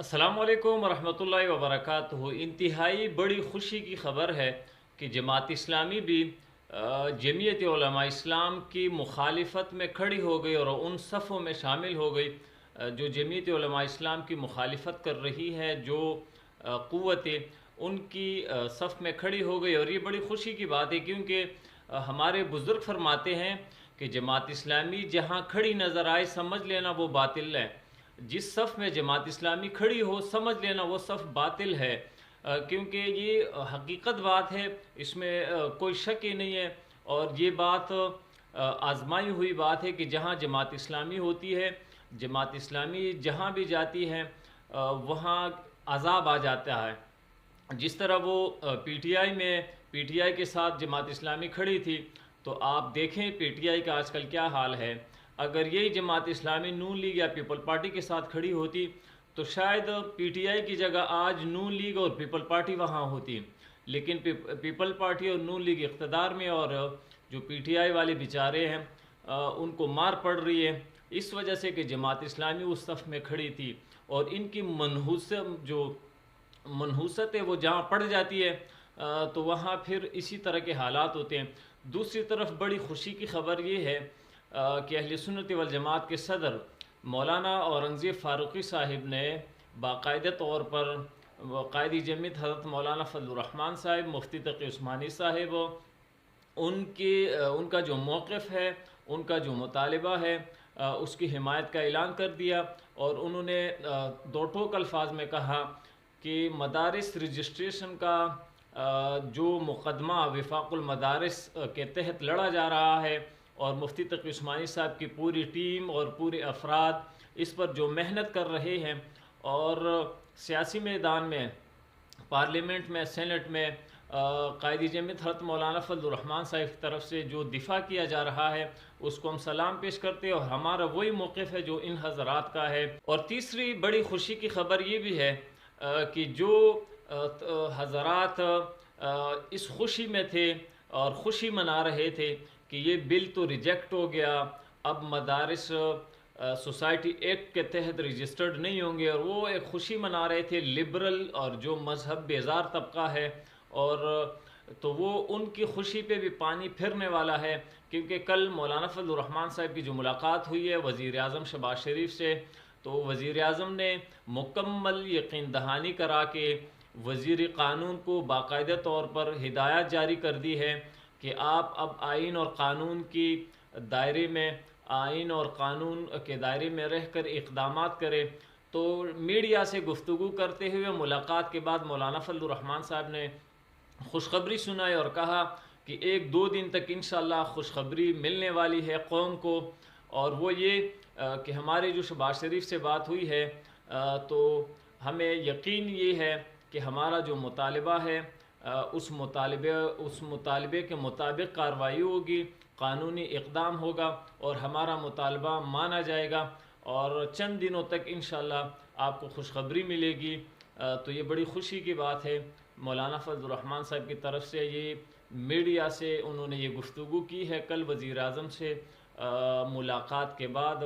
السلام علیکم ورحمۃ اللہ وبرکاتہ۔ انتہائی بڑی خوشی کی خبر ہے کہ جماعت اسلامی بھی جمعیت علماء اسلام کی مخالفت میں کھڑی ہو گئی اور ان صفوں میں شامل ہو گئی جو جمعیت علماء اسلام کی مخالفت کر رہی ہے، جو قوتیں ان کی صف میں کھڑی ہو گئی۔ اور یہ بڑی خوشی کی بات ہے کیونکہ ہمارے بزرگ فرماتے ہیں کہ جماعت اسلامی جہاں کھڑی نظر آئے سمجھ لینا وہ باطل ہے۔ جس صف میں جماعت اسلامی کھڑی ہو سمجھ لینا وہ صف باطل ہے، کیونکہ یہ حقیقت بات ہے، اس میں کوئی شک ہی نہیں ہے۔ اور یہ بات آزمائی ہوئی بات ہے کہ جہاں جماعت اسلامی ہوتی ہے، جماعت اسلامی جہاں بھی جاتی ہے وہاں عذاب آ جاتا ہے۔ جس طرح وہ پی ٹی آئی کے ساتھ جماعت اسلامی کھڑی تھی، تو آپ دیکھیں پی ٹی آئی کا آج کل کیا حال ہے۔ اگر یہی جماعت اسلامی نون لیگ یا پیپل پارٹی کے ساتھ کھڑی ہوتی تو شاید پی ٹی آئی کی جگہ آج نون لیگ اور پیپل پارٹی وہاں ہوتی، لیکن پیپل پارٹی اور نون لیگ اقتدار میں، اور جو پی ٹی آئی والے بیچارے ہیں ان کو مار پڑ رہی ہے، اس وجہ سے کہ جماعت اسلامی اس صف میں کھڑی تھی، اور ان کی منحوست ہے وہ جہاں پڑ جاتی ہے تو وہاں پھر اسی طرح کے حالات ہوتے ہیں۔ دوسری طرف بڑی خوشی کی خبر یہ ہے کہ اہل سنت والجماعت کے صدر مولانا اورنگزیب فاروقی صاحب نے باقاعدہ طور پر قائد جمعیت حضرت مولانا فضل الرحمن صاحب، مفتی تقی عثمانی صاحب، ان کا جو موقف ہے، ان کا جو مطالبہ ہے، اس کی حمایت کا اعلان کر دیا، اور انہوں نے دو ٹوک الفاظ میں کہا کہ مدارس رجسٹریشن کا جو مقدمہ وفاق المدارس کے تحت لڑا جا رہا ہے، اور مفتی تقی عثمانی صاحب کی پوری ٹیم اور پورے افراد اس پر جو محنت کر رہے ہیں، اور سیاسی میدان میں، پارلیمنٹ میں، سینٹ میں قائد جمعیت حضرت مولانا فضل الرحمن صاحب کی طرف سے جو دفاع کیا جا رہا ہے اس کو ہم سلام پیش کرتے ہیں، اور ہمارا وہی موقف ہے جو ان حضرات کا ہے۔ اور تیسری بڑی خوشی کی خبر یہ بھی ہے کہ جو حضرات اس خوشی میں تھے اور خوشی منا رہے تھے کہ یہ بل تو ریجیکٹ ہو گیا، اب مدارس سوسائٹی ایکٹ کے تحت رجسٹرڈ نہیں ہوں گے، اور وہ ایک خوشی منا رہے تھے لبرل اور جو مذہب بیزار طبقہ ہے، اور تو وہ ان کی خوشی پہ بھی پانی پھرنے والا ہے، کیونکہ کل مولانا فضل الرحمن صاحب کی جو ملاقات ہوئی ہے وزیر اعظم شہباز شریف سے، تو وزیر اعظم نے مکمل یقین دہانی کرا کے وزیر قانون کو باقاعدہ طور پر ہدایت جاری کر دی ہے کہ آپ اب آئین اور قانون کی دائرے میں، آئین اور قانون کے دائرے میں رہ کر اقدامات کرے۔ تو میڈیا سے گفتگو کرتے ہوئے ملاقات کے بعد مولانا فضل الرحمن صاحب نے خوشخبری سنائی اور کہا کہ ایک دو دن تک انشاءاللہ خوشخبری ملنے والی ہے قوم کو، اور وہ یہ کہ ہمارے جو شہباز شریف سے بات ہوئی ہے تو ہمیں یقین یہ ہے کہ ہمارا جو مطالبہ ہے اس مطالبے کے مطابق کارروائی ہوگی، قانونی اقدام ہوگا، اور ہمارا مطالبہ مانا جائے گا، اور چند دنوں تک انشاءاللہ آپ کو خوشخبری ملے گی۔ تو یہ بڑی خوشی کی بات ہے، مولانا فضل الرحمن صاحب کی طرف سے یہ میڈیا سے انہوں نے یہ گفتگو کی ہے کل وزیر اعظم سے ملاقات کے بعد۔